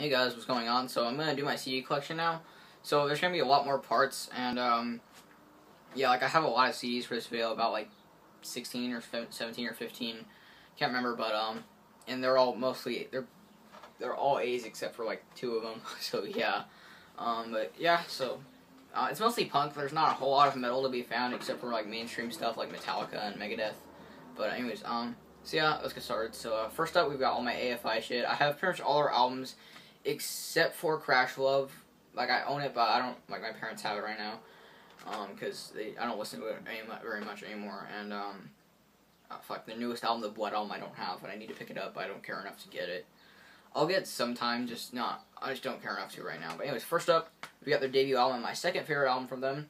Hey guys, what's going on? So I'm gonna do my CD collection now. So there's gonna be a lot more parts, and yeah, like I have a lot of CDs for this video, about like 16 or 17 or 15, can't remember, but and they're all mostly they're all A's except for like 2 of them. So yeah, but yeah, so it's mostly punk. There's not a whole lot of metal to be found except for like mainstream stuff like Metallica and Megadeth. But anyways, so yeah, let's get started. So first up, we've got all my AFI shit. I have pretty much all our albums except for Crash Love. Like, I own it, but I don't, like, my parents have it right now, because I don't listen to it very much anymore, and, fuck, the newest album, the Blood album, I don't have, but I need to pick it up, but I don't care enough to get it. I'll get it sometime, I just don't care enough to right now. But anyways, first up, we got their debut album, my second favorite album from them,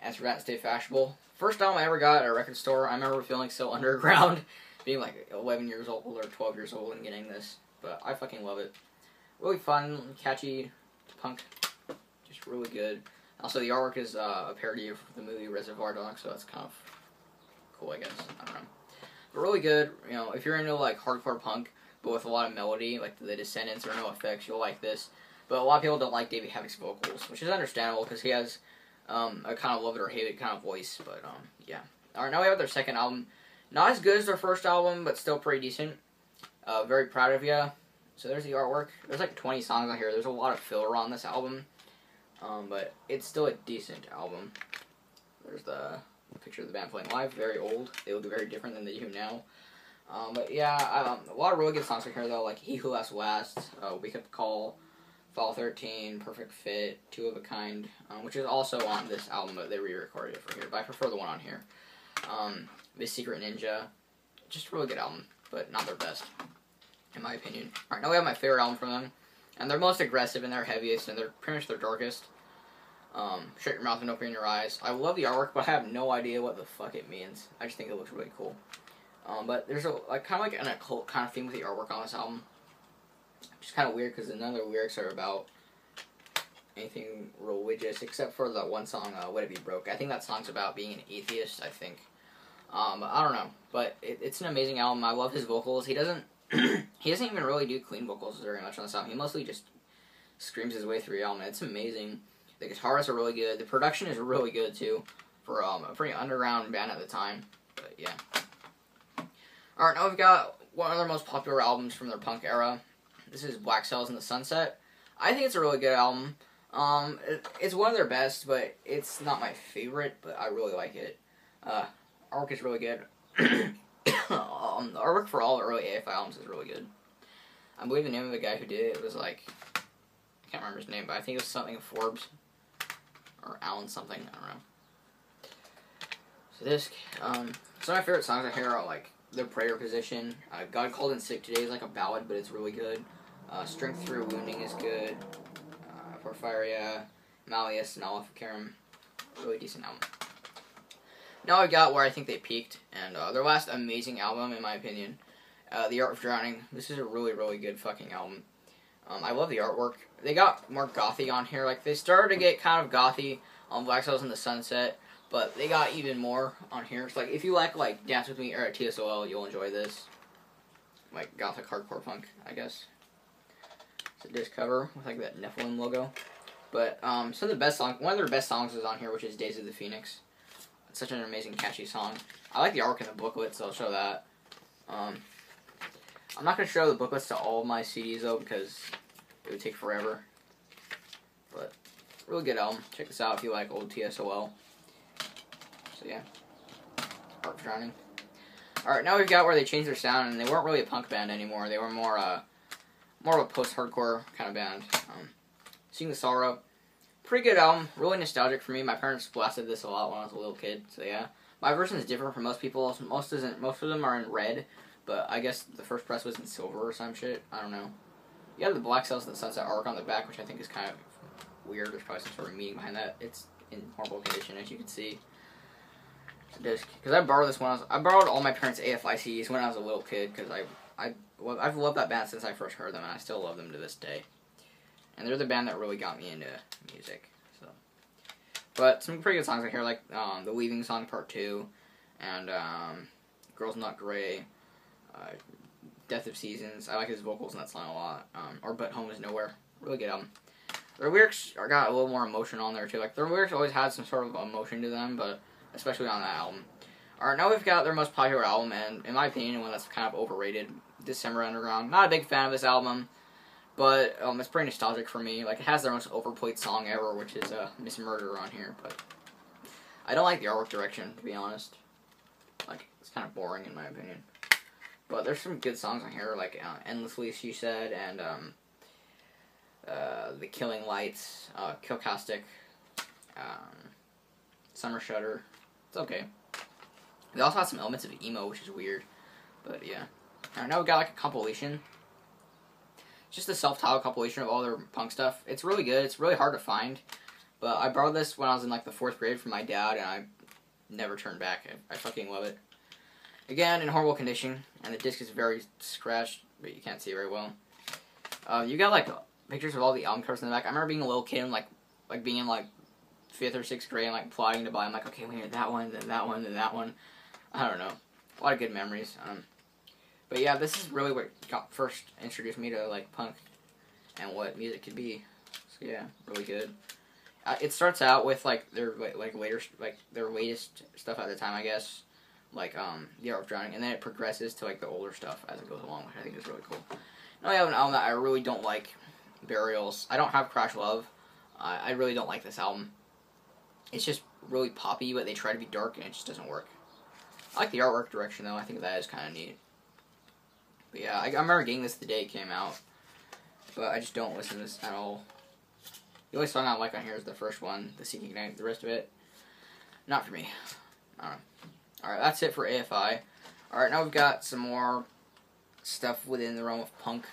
and it's Forgotten Stay Fashionable. First album I ever got at a record store. I remember feeling so underground, being like 11 years old or 12 years old and getting this, but I fucking love it. Really fun, catchy, punk, just really good. Also, the artwork is a parody of the movie Reservoir Dogs, so that's kind of cool, I guess. I don't know. But really good, you know, if you're into, like, hardcore punk, but with a lot of melody, like the Descendants or No Effects, you'll like this. But a lot of people don't like Davey Havok's vocals, which is understandable, because he has a kind of love it or hate it kind of voice, but, yeah. Alright, now we have their second album. Not as good as their first album, but still pretty decent. Very Proud of Ya. So there's the artwork. There's like 20 songs on here. There's a lot of filler on this album. But it's still a decent album. There's the picture of the band playing live. Very old. They look very different than they do now. But yeah, a lot of really good songs on here though. Like He Who Laughs Last, Wake Up Call, Fall 13, Perfect Fit, Two of a Kind, which is also on this album, but they re-recorded it for here. But I prefer the one on here. This Secret Ninja. Just a really good album, but not their best, in my opinion. Alright, now we have my favorite album from them. And they're most aggressive and they're heaviest and they're pretty much their darkest. Shut Your Mouth and Open Your Eyes. I love the artwork, but I have no idea what the fuck it means. I just think it looks really cool. But there's a kind of like an occult kind of theme with the artwork on this album. Which is kind of weird because none of the lyrics are about anything religious except for the one song, Let It Be Broke. I think that song's about being an atheist, I think. But I don't know. But it's an amazing album. I love his vocals. He doesn't even really do clean vocals very much on the song. He mostly just screams his way through the album. It's amazing. The guitarists are really good. The production is really good, too, for a pretty underground band at the time. But, yeah. Alright, now we've got one of their most popular albums from their punk era. This is Black Cells in the Sunset. I think it's a really good album. It's one of their best, but it's not my favorite, but I really like it. Artwork is really good. The artwork for all the early AFI albums is really good. I believe the name of the guy who did it was like, I can't remember his name, but I think it was something Forbes or Alan something. I don't know. So this, some of my favorite songs on here are like The Prayer Position. God Called in Sick Today is like a ballad, but it's really good. Strength Through Wounding is good. Porphyria, Malleus, and Aleph Karim. Really decent album. Now I've got where I think they peaked, and their last amazing album, in my opinion, The Art of Drowning. This is a really, really good fucking album. I love the artwork. They got more gothy on here. Like, they started to get kind of gothy on Black Cells in the Sunset, but they got even more on here. It's like, if you like Dance With Me or TSOL, you'll enjoy this. Like, gothic hardcore punk, I guess. It's a disc cover with, like, that Nephilim logo. But, some of the best songs, one of their best songs is on here, which is Days of the Phoenix. It's such an amazing, catchy song. I like the artwork in the booklet, so I'll show that. I'm not going to show the booklets to all of my CDs, though, because it would take forever. But, really good album. Check this out if you like old TSOL. So, yeah. Art of Drowning. Alright, now we've got where they changed their sound, and they weren't really a punk band anymore. They were more of a post-hardcore kind of band. Sing the Sorrow. Pretty good album, really nostalgic for me. My parents blasted this a lot when I was a little kid, so yeah. My version is different from most people. Most of them are in red, but I guess the first press was in silver or some shit. I don't know. You have the Black Cells in the Sunset arc on the back, which I think is kind of weird. There's probably some sort of meaning behind that. It's in horrible condition, as you can see. It's a disc. Because I borrowed this when I borrowed all my parents' AFI CDs when I was a little kid, because I've loved that band since I first heard them, and I still love them to this day. And they're the band that really got me into music. So, but some pretty good songs on here, like the Leaving Song Part 2, and Girls Not Grey, Death of Seasons. I like his vocals in that song a lot. Or But Home Is Nowhere. Really good album. Their lyrics got a little more emotion on there too. Like their lyrics always had some sort of emotion to them, but especially on that album. Alright, now we've got their most popular album, and in my opinion, one that's kind of overrated, December Underground. Not a big fan of this album, but it's pretty nostalgic for me. Like, it has their most overplayed song ever, which is Miss Murder on here, but I don't like the artwork direction, to be honest. Like, it's kind of boring in my opinion. But there's some good songs on here, like Endlessly, She Said, and The Killing Lights, Killcastic, Summer Shudder. It's okay. They also have some elements of emo, which is weird. But yeah. Alright, now we got like a compilation. It's just a self-titled compilation of all their punk stuff. It's really good. It's really hard to find. But I borrowed this when I was in like the 4th grade from my dad, and I never turned back. I fucking love it. Again, in horrible condition, and the disc is very scratched, but you can't see it very well. You got like pictures of all the album covers in the back. I remember being a little kid and like being in like 5th or 6th grade and like plotting to buy. I'm like, okay, wait, that one, then that one, then that one. I don't know. A lot of good memories. But yeah, this is really what first introduced me to like punk and what music could be. So yeah, really good. It starts out with like their their latest stuff at the time, I guess, like The Art of Drowning, and then it progresses to like the older stuff as it goes along, which I think is really cool. Now I have an album that I really don't like, Burials. I don't have Crash Love. I really don't like this album. It's just really poppy, but they try to be dark, and it just doesn't work. I like the artwork direction, though. I think that is kind of neat. But yeah, I remember getting this the day it came out, but I just don't listen to this at all. The only song I like on here is the first one, The Seeking Night. The rest of it, not for me. I don't know. Alright, that's it for AFI. Alright, now we've got some more stuff within the realm of punk.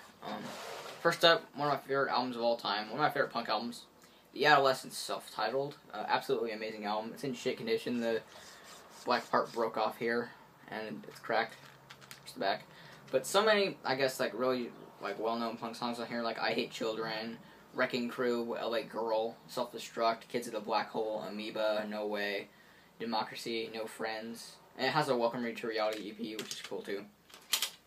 First up, one of my favorite albums of all time. One of my favorite punk albums. The Adolescents, self-titled. Absolutely amazing album. It's in shit condition. The black part broke off here, and it's cracked. Here's the back. But so many, I guess, like, really, like, well-known punk songs on here, like I Hate Children, Wrecking Crew, LA Girl, Self-Destruct, Kids of the Black Hole, Amoeba, No Way, Democracy, No Friends. And it has a Welcome to Reality EP, which is cool, too.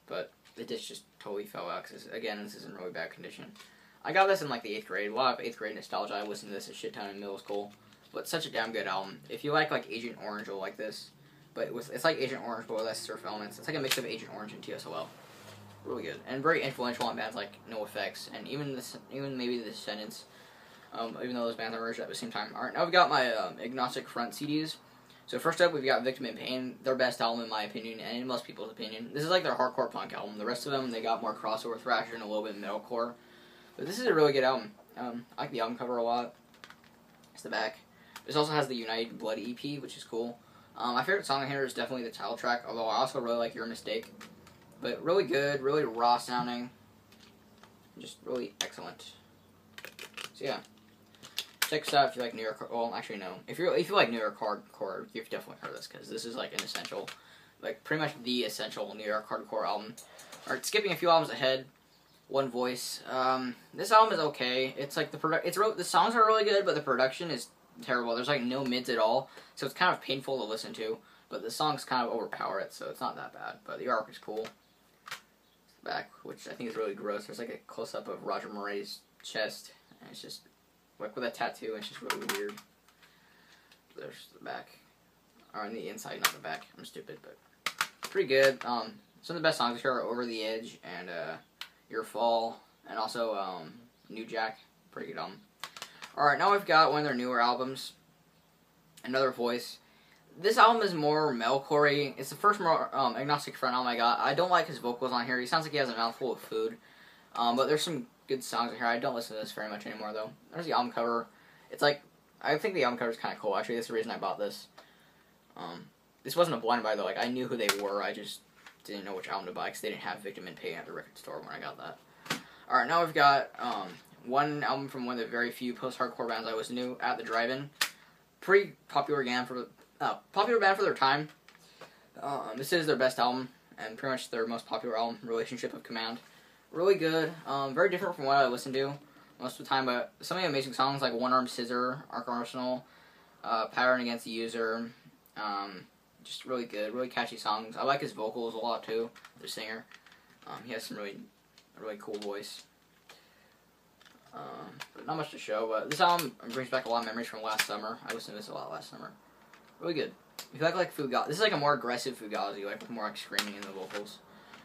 But the disc just totally fell out, because, again, this is in really bad condition. I got this in, like, the 8th grade. A lot of 8th grade nostalgia. I listened to this a shit ton in middle school. But such a damn good album. If you like Agent Orange, you'll like this. But it's like Agent Orange, but with less surf elements. It's like a mix of Agent Orange and TSOL. Really good. And very influential on bands like NoFX, and even maybe the Descendants. Even though those bands are merged at the same time. Alright, now we've got my Agnostic Front CDs. So first up, we've got Victim in Pain, their best album in my opinion, and in most people's opinion. This is like their hardcore punk album. The rest of them, they got more crossover thrasher and a little bit of metalcore. But this is a really good album. I like the album cover a lot. It's the back. This also has the United Blood EP, which is cool. My favorite song on here is definitely the title track, although I also really like Your Mistake. But really good, really raw sounding. Just really excellent. So yeah. Check this out if you like New York. Well, actually no. If you like New York hardcore, you've definitely heard this because this is like an essential, like pretty much the essential New York hardcore album. Alright, skipping a few albums ahead. One Voice. This album is okay. It's like the songs are really good, but the production is terrible. There's like no mids at all, so it's kind of painful to listen to. But the songs kind of overpower it, so it's not that bad. But the artwork is cool. Back, which I think is really gross. There's like a close up of Roger Murray's chest, and it's just like with a tattoo. It's just really weird. There's the back, or on the inside, not the back. I'm stupid, but pretty good. Some of the best songs here are Over the Edge and Your Fall, and also New Jack. Pretty good album. Alright, now we've got one of their newer albums, Another Voice. This album is more metalcore-y. It's the first more Agnostic Front album I got. I don't like his vocals on here. He sounds like he has a mouthful of food. But there's some good songs in here. I don't listen to this very much anymore, though. There's the album cover. It's like, I think the album cover is kind of cool, actually. That's the reason I bought this. This wasn't a blind buy, though. Like, I knew who they were. I just didn't know which album to buy, because they didn't have Victim in Pain at the record store when I got that. Alright, now we've got one album from one of the very few post-hardcore bands I listen to, At The Drevin. Pretty popular band for their time. This is their best album, and pretty much their most popular album, Relationship of Command. Really good. Very different from what I listen to most of the time, but so many amazing songs like One Armed Scissor, Arc Arsenal, Pattern Against the User. Just really good, really catchy songs. I like his vocals a lot too, the singer. He has some really cool voice. not much to show, but this album brings back a lot of memories from last summer. I listened to this a lot last summer. Really good. If you like Fugazi, this is like a more aggressive Fugazi, like with more like screaming in the vocals.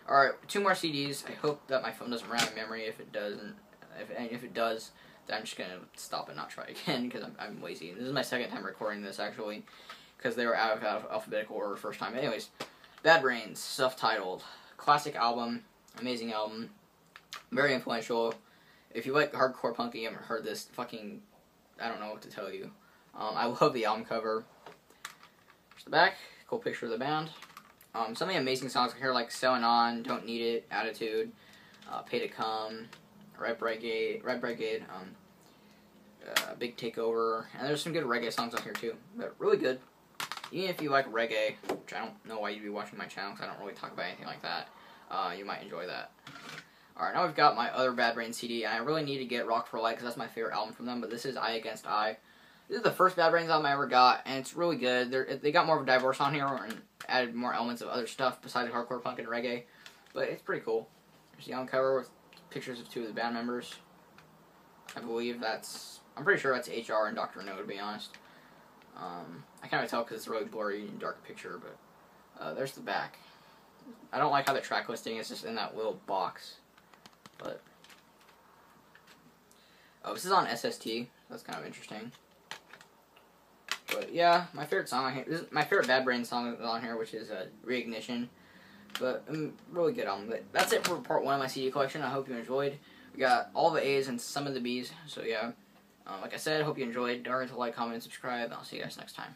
Alright, 2 more CDs. I hope that my phone doesn't run out of memory. If it doesn't, if it does, then I'm just gonna stop and not try again because I'm lazy. This is my second time recording this actually, because they were out of alphabetical order first time. Anyways, Bad Brains, self-titled, classic album, amazing album, very influential. If you like hardcore punk and you haven't heard this, fucking, I don't know what to tell you. I love the album cover. Here's the back, cool picture of the band. Some of the amazing songs here, like Selling On, Don't Need It, Attitude, Pay to Come, Red Brigade, Big Takeover, and there's some good reggae songs on here too, but really good. Even if you like reggae, which I don't know why you'd be watching my channel because I don't really talk about anything like that, you might enjoy that. Alright, now we've got my other Bad Brains CD, and I really need to get Rock for Light because that's my favorite album from them, but this is Eye Against Eye. This is the first Bad Brains album I ever got, and it's really good. They got more of a diverse on here and added more elements of other stuff besides hardcore punk and reggae, but it's pretty cool. There's the album cover with pictures of 2 of the band members. I believe I'm pretty sure that's HR and Dr. No, to be honest. I can't really tell because it's a really blurry and dark picture, but there's the back. I don't like how the track listing is just in that little box, but this is on SST. That's kind of interesting. But yeah, my favorite song on here, this is my favorite Bad Brains song on here, which is Reignition. But really good album. But that's it for part 1 of my CD collection. I hope you enjoyed. We got all the A's and some of the B's. So yeah, like I said, I hope you enjoyed. Don't forget to like, comment, and subscribe. And I'll see you guys next time.